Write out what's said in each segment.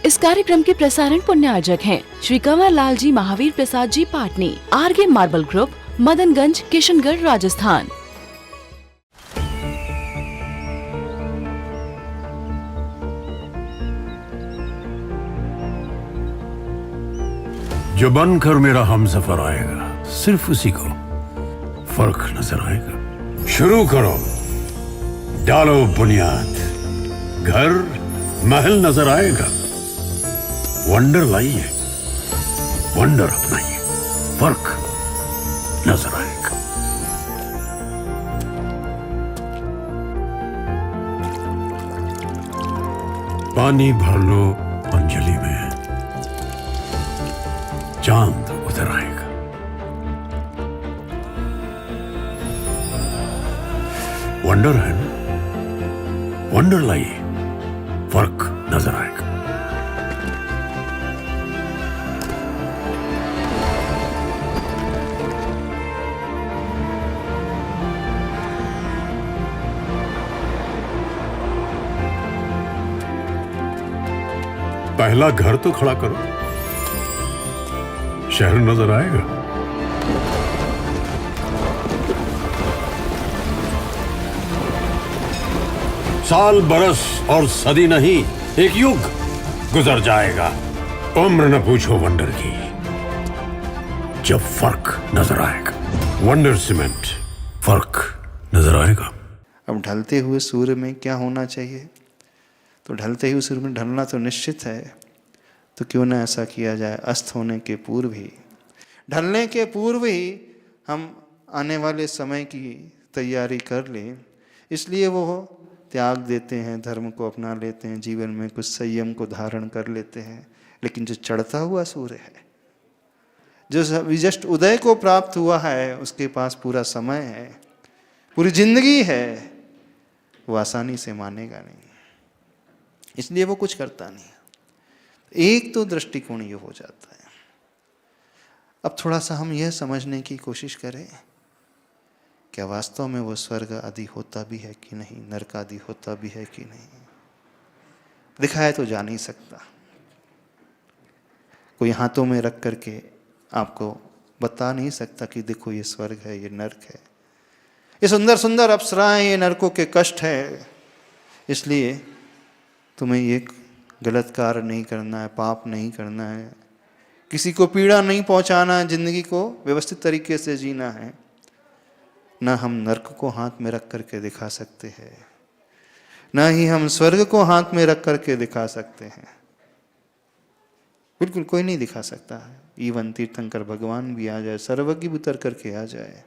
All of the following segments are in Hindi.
इस कार्यक्रम के प्रसारण पुण्यार्जक हैं Shri Kanwar Lal ji Mahavir Prasad ji Patni, RK marble group, Madanganj, Kishangarh, Rajasthan. जो बनकर मेरा हमसफर आएगा, सिर्फ उसी को फर्क नजर आएगा। शुरू करो, डालो बुनियाद, घर महल नजर आएगा। वंडर लाइए, वंडर अपनाइए, फर्क नजर आएगा। पानी भर लो अंजलि में, चांद उतर आएगा। वंडर है ना, वंडर लाइए, फर्क नजर आएगा। पहला घर तो खड़ा करो, शहर नजर आएगा। साल बरस और सदी नहीं, एक युग गुजर जाएगा। उम्र न पूछो वंडर की, जब फर्क नजर आएगा। वंडर सीमेंट, फर्क नजर आएगा। अब ढलते हुए सूर्य में क्या होना चाहिए? तो ढलते हुए सूर्य में ढलना तो निश्चित है, तो क्यों ना ऐसा किया जाए, अस्त होने के पूर्व ही, ढलने के पूर्व ही हम आने वाले समय की तैयारी कर लें। इसलिए वो त्याग देते हैं, धर्म को अपना लेते हैं, जीवन में कुछ संयम को धारण कर लेते हैं। लेकिन जो चढ़ता हुआ सूर्य है, जो जस्ट उदय को प्राप्त हुआ है, उसके पास पूरा समय है, पूरी जिंदगी है, वो आसानी से मानेगा नहीं, इसलिए वो कुछ करता नहीं। एक तो दृष्टिकोण ये हो जाता है। अब थोड़ा सा हम यह समझने की कोशिश करें, क्या वास्तव में वो स्वर्ग आदि होता भी है कि नहीं, नरक आदि होता भी है कि नहीं? दिखाया तो जा नहीं सकता, कोई हाथों में रख करके आपको बता नहीं सकता कि देखो ये स्वर्ग है, ये नरक है, ये सुंदर सुंदर अप्सराएं, ये नरकों के कष्ट है। इसलिए तुम्हें ये गलत कार्य नहीं करना है, पाप नहीं करना है, किसी को पीड़ा नहीं पहुंचाना है, जिंदगी को व्यवस्थित तरीके से जीना है। ना हम नरक को हाथ में रख करके दिखा सकते हैं, ना ही हम स्वर्ग को हाथ में रख करके दिखा सकते हैं। बिल्कुल कोई नहीं दिखा सकता है। इवन तीर्थंकर भगवान भी आ जाए, सर्वज्ञ भी उतर करके आ जाए,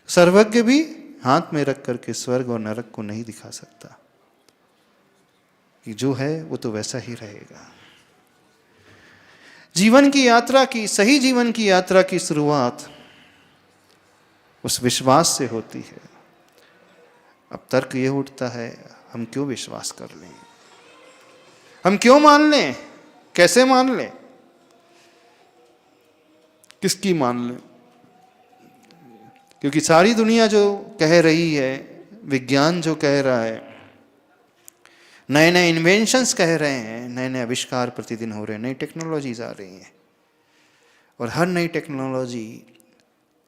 सर्वज्ञ भी हाथ में रख करके स्वर्ग और नरक को नहीं दिखा सकता, कि जो है वो तो वैसा ही रहेगा। जीवन की यात्रा की, सही जीवन की यात्रा की शुरुआत उस विश्वास से होती है। अब तर्क ये उठता है, हम क्यों विश्वास कर लें, हम क्यों मान लें, कैसे मान लें, किसकी मान लें? क्योंकि सारी दुनिया जो कह रही है, विज्ञान जो कह रहा है, नए नए इन्वेंशंस कह रहे हैं, नए नए आविष्कार प्रतिदिन हो रहे हैं, नई टेक्नोलॉजीज आ रही हैं, और हर नई टेक्नोलॉजी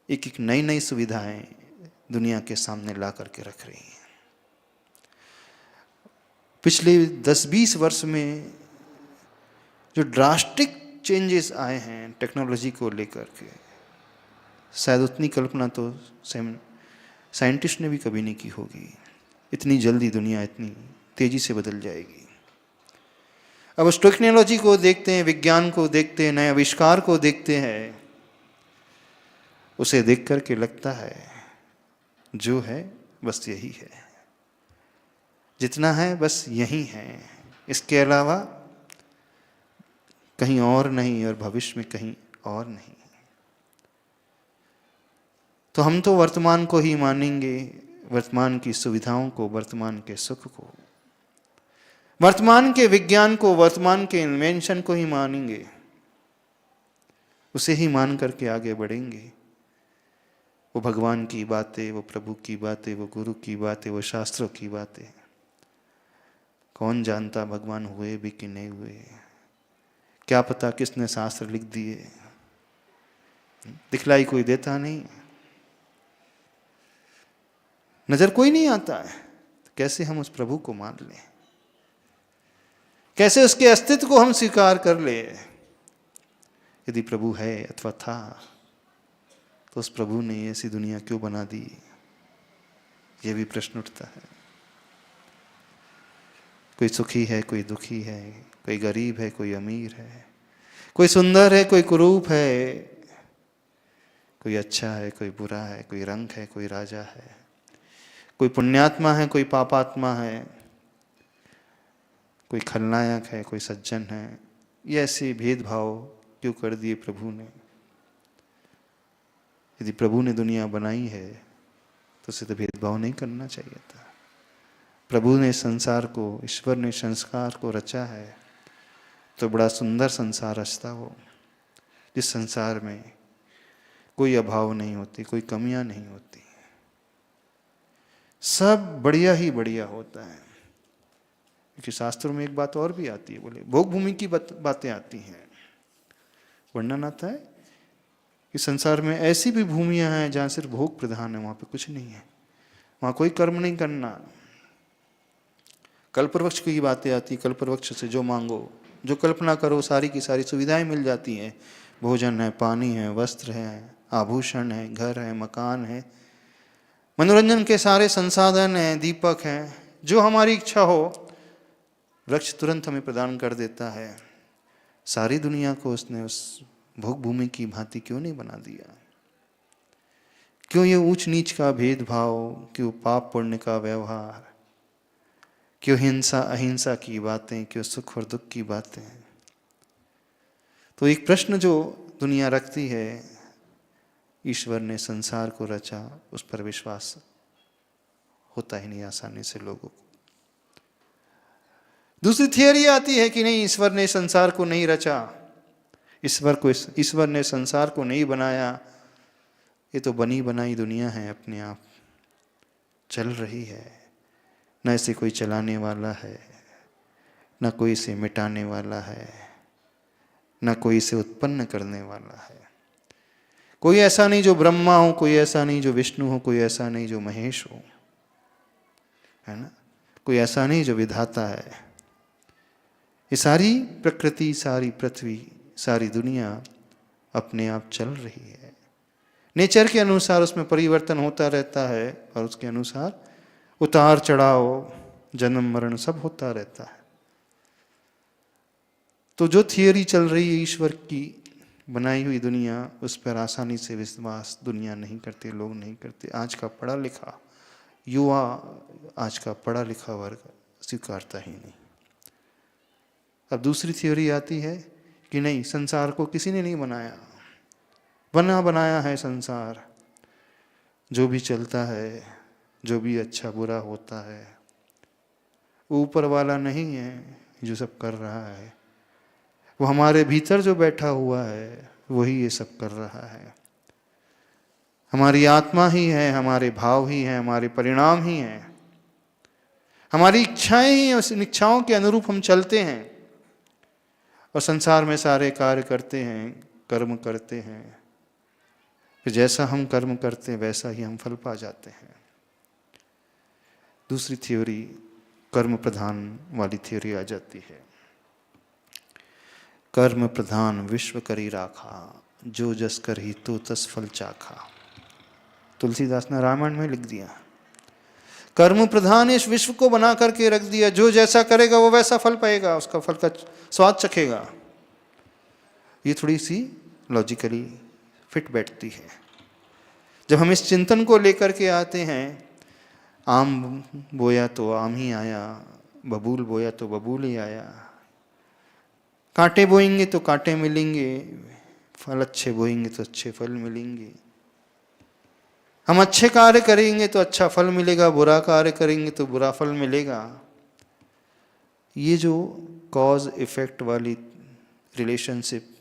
एक एक नई नई सुविधाएं दुनिया के सामने ला करके रख रही हैं। पिछले 10-20 वर्ष में जो ड्रास्टिक चेंजेस आए हैं टेक्नोलॉजी को लेकर के, शायद उतनी कल्पना तो साइंटिस्ट ने भी कभी नहीं की होगी। इतनी जल्दी दुनिया इतनी तेजी से बदल जाएगी। अब उस टेक्नोलॉजी को देखते हैं, विज्ञान को देखते हैं, नए आविष्कार को देखते हैं, उसे देख करके लगता है जो है बस यही है, जितना है बस यही है, इसके अलावा कहीं और नहीं, और भविष्य में कहीं और नहीं। तो हम तो वर्तमान को ही मानेंगे, वर्तमान की सुविधाओं को, वर्तमान के सुख को, वर्तमान के विज्ञान को, वर्तमान के इन्वेंशन को ही मानेंगे, उसे ही मान करके आगे बढ़ेंगे। वो भगवान की बातें, वो प्रभु की बातें, वो गुरु की बातें, वो शास्त्रों की बातें, कौन जानता भगवान हुए भी कि नहीं हुए, क्या पता किसने शास्त्र लिख दिए, दिखलाई कोई देता नहीं, नजर कोई नहीं आता है। तो कैसे हम उस प्रभु को मान लें, कैसे उसके अस्तित्व को हम स्वीकार कर ले? यदि प्रभु है अथवा था तो उस प्रभु ने ऐसी दुनिया क्यों बना दी? ये भी प्रश्न उठता है। कोई सुखी है, कोई दुखी है, कोई गरीब है, कोई अमीर है, कोई सुंदर है, कोई कुरूप है, कोई अच्छा है, कोई बुरा है, कोई रंग है, कोई राजा है, कोई पुण्यात्मा है, कोई पापात्मा है, कोई खलनायक है, कोई सज्जन है। ये ऐसे भेदभाव क्यों कर दिए प्रभु ने? यदि प्रभु ने दुनिया बनाई है तो उसे तो भेदभाव नहीं करना चाहिए था। प्रभु ने संसार को, ईश्वर ने संस्कार को रचा है तो बड़ा सुंदर संसार रचता वो, जिस संसार में कोई अभाव नहीं होती, कोई कमियां नहीं होती, सब बढ़िया ही बढ़िया होता है। क्योंकि शास्त्रों में एक बात और भी आती है, बोले भोग भूमि की बातें आती हैं, वर्णन आता है कि संसार में ऐसी भी भूमियां हैं जहां सिर्फ भोग प्रधान है, वहां पे कुछ नहीं है, वहां कोई कर्म नहीं करना। कल्पवृक्ष की बातें आती, कल्पवृक्ष से जो मांगो, जो कल्पना करो, सारी की सारी सुविधाएं मिल जाती हैं। भोजन है, पानी है, वस्त्र है, आभूषण है, घर है, मकान है, मनोरंजन के सारे संसाधन हैं, दीपक हैं, जो हमारी इच्छा हो वृक्ष तुरंत हमें प्रदान कर देता है। सारी दुनिया को उसने उस भोग भूमि की भांति क्यों नहीं बना दिया? क्यों ये ऊंच नीच का भेदभाव, क्यों पाप पुण्य का व्यवहार, क्यों हिंसा अहिंसा की बातें, क्यों सुख और दुख की बातें? तो एक प्रश्न जो दुनिया रखती है, ईश्वर ने संसार को रचा, उस पर विश्वास होता ही नहीं आसानी से लोगों को। दूसरी थियरी आती है कि नहीं, ईश्वर ने संसार को नहीं रचा, ईश्वर ने संसार को नहीं बनाया, ये तो बनी बनाई दुनिया है, अपने आप चल रही है, न इसे कोई चलाने वाला है, न कोई इसे मिटाने वाला है, न कोई इसे उत्पन्न करने वाला है। कोई ऐसा नहीं जो ब्रह्मा हो, कोई ऐसा नहीं जो विष्णु हो, कोई ऐसा नहीं जो महेश हो, है ना? कोई ऐसा नहीं जो विधाता है। ये सारी प्रकृति, सारी पृथ्वी, सारी दुनिया अपने आप चल रही है। नेचर के अनुसार उसमें परिवर्तन होता रहता है और उसके अनुसार उतार चढ़ाव, जन्म मरण सब होता रहता है। तो जो थियरी चल रही है ईश्वर की बनाई हुई दुनिया, उस पर आसानी से विश्वास दुनिया नहीं करती, लोग नहीं करते। आज का पढ़ा लिखा युवा, आज का पढ़ा लिखा वर्ग स्वीकारता ही नहीं। अब दूसरी थ्योरी आती है कि नहीं, संसार को किसी ने नहीं बनाया, बनाया है संसार। जो भी चलता है, जो भी अच्छा बुरा होता है, वो ऊपर वाला नहीं है जो सब कर रहा है, वो हमारे भीतर जो बैठा हुआ है वही ये सब कर रहा है। हमारी आत्मा ही है, हमारे भाव ही हैं, हमारे परिणाम ही हैं, हमारी इच्छाएं ही हैं। उस इच्छाओं के अनुरूप हम चलते हैं और संसार में सारे कार्य करते हैं, कर्म करते हैं। फिर जैसा हम कर्म करते हैं वैसा ही हम फल पा जाते हैं। दूसरी थ्योरी कर्म प्रधान वाली थ्योरी आ जाती है। कर्म प्रधान विश्व करी राखा, जो जस करही तो तस फल चाखा। तुलसीदास ने रामायण में लिख दिया। कर्म प्रधान इस विश्व को बना करके रख दिया, जो जैसा करेगा वो वैसा फल पाएगा, उसका फल का स्वाद चखेगा। ये थोड़ी सी लॉजिकली फिट बैठती है। जब हम इस चिंतन को लेकर के आते हैं, आम बोया तो आम ही आया, बबूल बोया तो बबूल ही आया, कांटे बोएंगे तो कांटे मिलेंगे, फल अच्छे बोएंगे तो अच्छे फल मिलेंगे। हम अच्छे कार्य करेंगे तो अच्छा फल मिलेगा, बुरा कार्य करेंगे तो बुरा फल मिलेगा। ये जो कॉज इफेक्ट वाली रिलेशनशिप,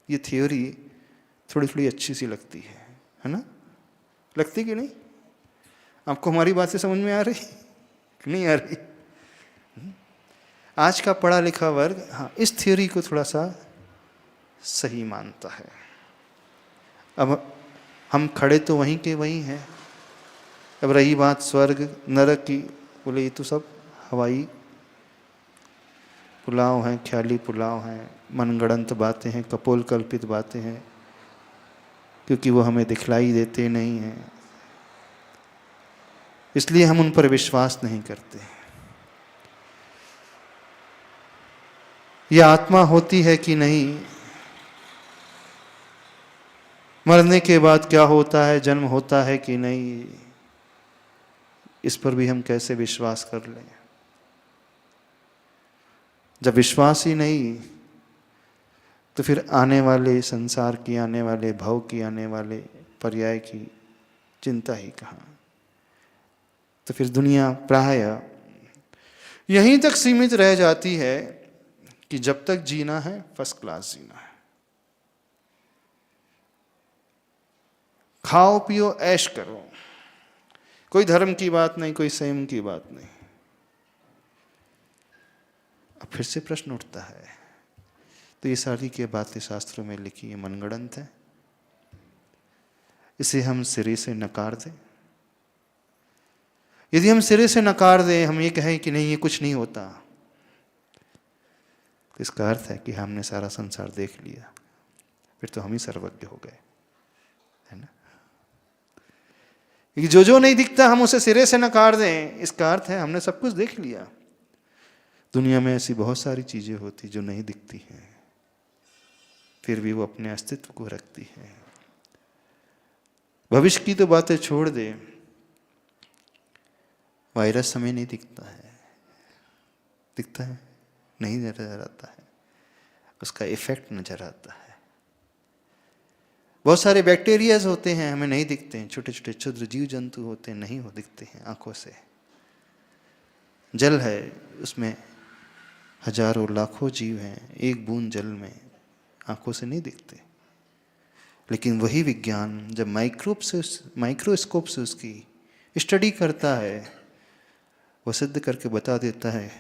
ये थ्योरी थोड़ी थोड़ी अच्छी सी लगती है ना? लगती कि नहीं? आपको हमारी बातें समझ में आ रही कि नहीं आ रही? आज का पढ़ा लिखा वर्ग हाँ इस थ्योरी को थोड़ा सा सही मानता है। अब हम खड़े तो वहीं के वहीं हैं। अब रही बात स्वर्ग नरक की, बोले ये तो सब हवाई पुलाव हैं, ख्याली पुलाव हैं, मनगढ़ंत बातें हैं, कपोल कल्पित बातें हैं, क्योंकि वो हमें दिखलाई देते नहीं हैं, इसलिए हम उन पर विश्वास नहीं करते। यह आत्मा होती है कि नहीं, मरने के बाद क्या होता है, जन्म होता है कि नहीं, इस पर भी हम कैसे विश्वास कर लें। जब विश्वास ही नहीं तो फिर आने वाले संसार की, आने वाले भव की, आने वाले पर्याय की चिंता ही कहाँ। तो फिर दुनिया प्राय यहीं तक सीमित रह जाती है कि जब तक जीना है फर्स्ट क्लास जीना है, खाओ पियो ऐश करो, कोई धर्म की बात नहीं, कोई संयम की बात नहीं। अब फिर से प्रश्न उठता है, तो ये सारी की बातें शास्त्रों में लिखी है, मनगढ़ंत है, इसे हम सिरे से नकार दें? यदि हम सिरे से नकार दें, हम ये कहें कि नहीं ये कुछ नहीं होता, तो इसका अर्थ है कि हमने सारा संसार देख लिया, फिर तो हम ही सर्वज्ञ हो गए, है ना। जो जो नहीं दिखता हम उसे सिरे से नकार दें, इसका अर्थ है हमने सब कुछ देख लिया। दुनिया में ऐसी बहुत सारी चीजें होती जो नहीं दिखती हैं, फिर भी वो अपने अस्तित्व को रखती हैं। भविष्य की तो बातें छोड़ दे, वायरस हमें नहीं दिखता है, दिखता है नहीं, नजर आता है, उसका इफेक्ट नजर आता है। बहुत सारे बैक्टीरियाज होते हैं हमें नहीं दिखते हैं, छोटे छोटे क्षुद्र जीव जंतु होते हैं, नहीं हो दिखते हैं आंखों से। जल है, उसमें हजारों लाखों जीव हैं, एक बूंद जल में आंखों से नहीं दिखते। लेकिन वही विज्ञान जब माइक्रोस्कोप से उसकी स्टडी करता है, वो सिद्ध करके बता देता है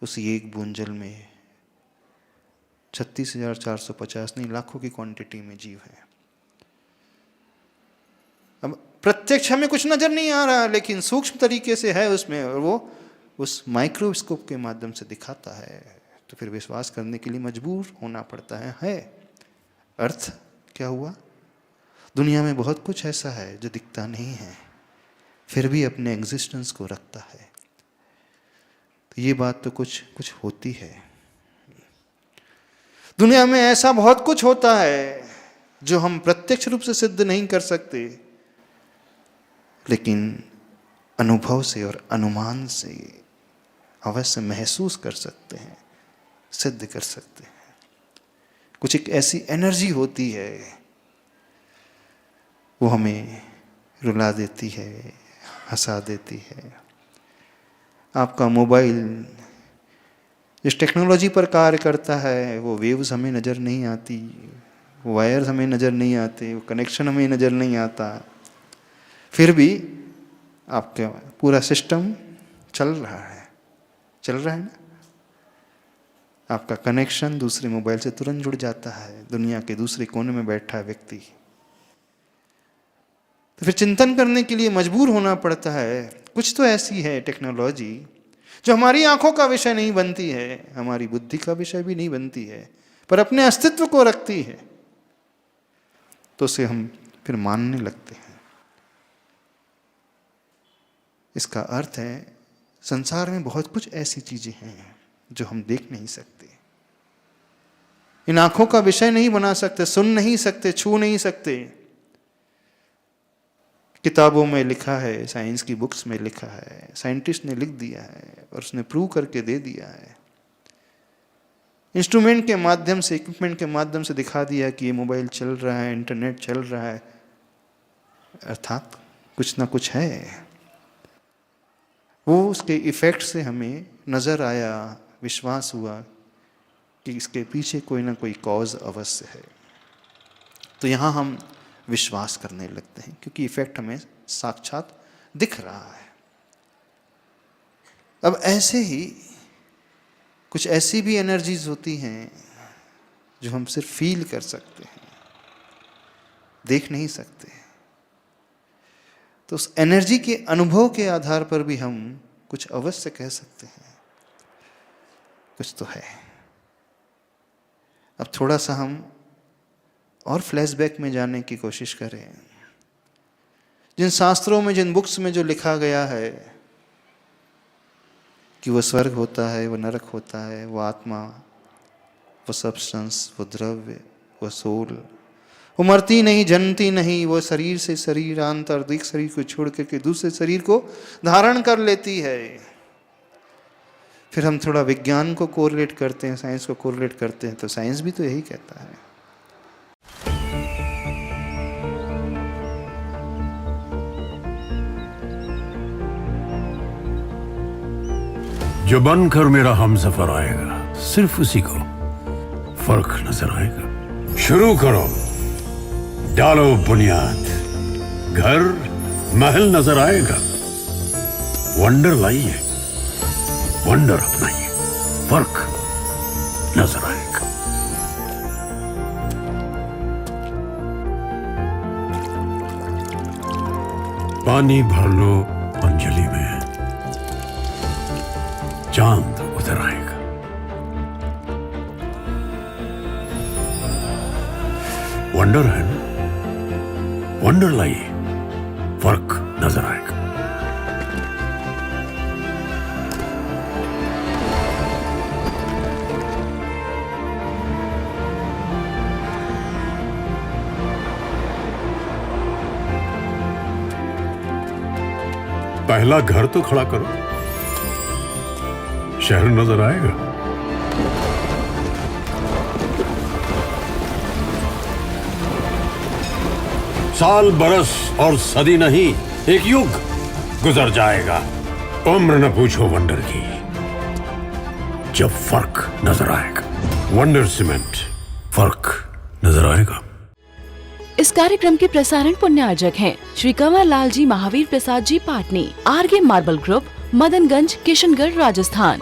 उसी एक बूंद जल में 36,450 नहीं लाखों की क्वांटिटी में जीव है। अब प्रत्यक्ष हमें कुछ नजर नहीं आ रहा, लेकिन सूक्ष्म तरीके से है उसमें, और वो उस माइक्रोस्कोप के माध्यम से दिखाता है, तो फिर विश्वास करने के लिए मजबूर होना पड़ता है। अर्थ क्या हुआ? दुनिया में बहुत कुछ ऐसा है जो दिखता नहीं है, फिर भी अपने एग्जिस्टेंस को रखता है। तो ये बात तो कुछ होती है। दुनिया में ऐसा बहुत कुछ होता है जो हम प्रत्यक्ष रूप से सिद्ध नहीं कर सकते, लेकिन अनुभव से और अनुमान से अवश्य महसूस कर सकते हैं, सिद्ध कर सकते हैं। कुछ एक ऐसी एनर्जी होती है, वो हमें रुला देती है, हंसा देती है। आपका मोबाइल जिस टेक्नोलॉजी पर कार्य करता है, वो वेव्स हमें नज़र नहीं आती, वो वायर्स हमें नज़र नहीं आते, वो कनेक्शन हमें नज़र नहीं आता, फिर भी आपका पूरा सिस्टम चल रहा है ना। आपका कनेक्शन दूसरे मोबाइल से तुरंत जुड़ जाता है, दुनिया के दूसरे कोने में बैठा है व्यक्ति। तो फिर चिंतन करने के लिए मजबूर होना पड़ता है। कुछ तो ऐसी है टेक्नोलॉजी जो हमारी आंखों का विषय नहीं बनती है, हमारी बुद्धि का विषय भी नहीं बनती है, पर अपने अस्तित्व को रखती है, तो उसे हम फिर मानने लगते हैं। इसका अर्थ है संसार में बहुत कुछ ऐसी चीजें हैं जो हम देख नहीं सकते, इन आंखों का विषय नहीं बना सकते, सुन नहीं सकते, छू नहीं सकते। किताबों में लिखा है, साइंस की बुक्स में लिखा है, साइंटिस्ट ने लिख दिया है और उसने प्रूव करके दे दिया है। इंस्ट्रूमेंट के माध्यम से, इक्विपमेंट के माध्यम से दिखा दिया कि ये मोबाइल चल रहा है, इंटरनेट चल रहा है, अर्थात कुछ ना कुछ है। वो उसके इफेक्ट से हमें नजर आया, विश्वास हुआ कि इसके पीछे कोई ना कोई कॉज अवश्य है, तो यहाँ हम विश्वास करने लगते हैं, क्योंकि इफेक्ट हमें साक्षात दिख रहा है। अब ऐसे ही कुछ ऐसी भी एनर्जीज होती हैं जो हम सिर्फ फील कर सकते हैं, देख नहीं सकते। तो उस एनर्जी के अनुभव के आधार पर भी हम कुछ अवश्य कह सकते हैं, कुछ तो है। अब थोड़ा सा हम और फ्लैशबैक में जाने की कोशिश करें। जिन शास्त्रों में, जिन बुक्स में जो लिखा गया है कि वो स्वर्ग होता है, वो नरक होता है, वो आत्मा, वो सब्सटेंस, वो द्रव्य, वो सोल, वो मरती नहीं, जन्मती नहीं, वो शरीर से शरीरांतरिक शरीर को छोड़ करके दूसरे शरीर को धारण कर लेती है। फिर हम थोड़ा विज्ञान को कोरिलेट करते हैं, साइंस को कोरिलेट करते हैं, तो साइंस भी तो यही कहता है। जो बनकर मेरा हमसफर आएगा, सिर्फ उसी को फर्क नजर आएगा। शुरू करो, डालो बुनियाद, घर महल नजर आएगा। वंडर लाइए, वंडर अपनाइए, फर्क नजर आएगा। पानी भर लो अंजलि में, चांद उतर आएगा। वंडर है ना, वंडर लाइए, फर्क नजर आएगा। पहला घर तो खड़ा करो, शहर नजर आएगा। साल बरस और सदी नहीं, एक युग गुजर जाएगा। उम्र न पूछो वंडर की, जब फर्क नजर आएगा। वंडर सीमेंट, फर्क नजर आएगा। इस कार्यक्रम के प्रसारण पुण्यार्जक हैं श्री कंवर लाल जी महावीर प्रसाद जी पाटनी, आरगे मार्बल ग्रुप, मदनगंज, किशनगढ़, राजस्थान।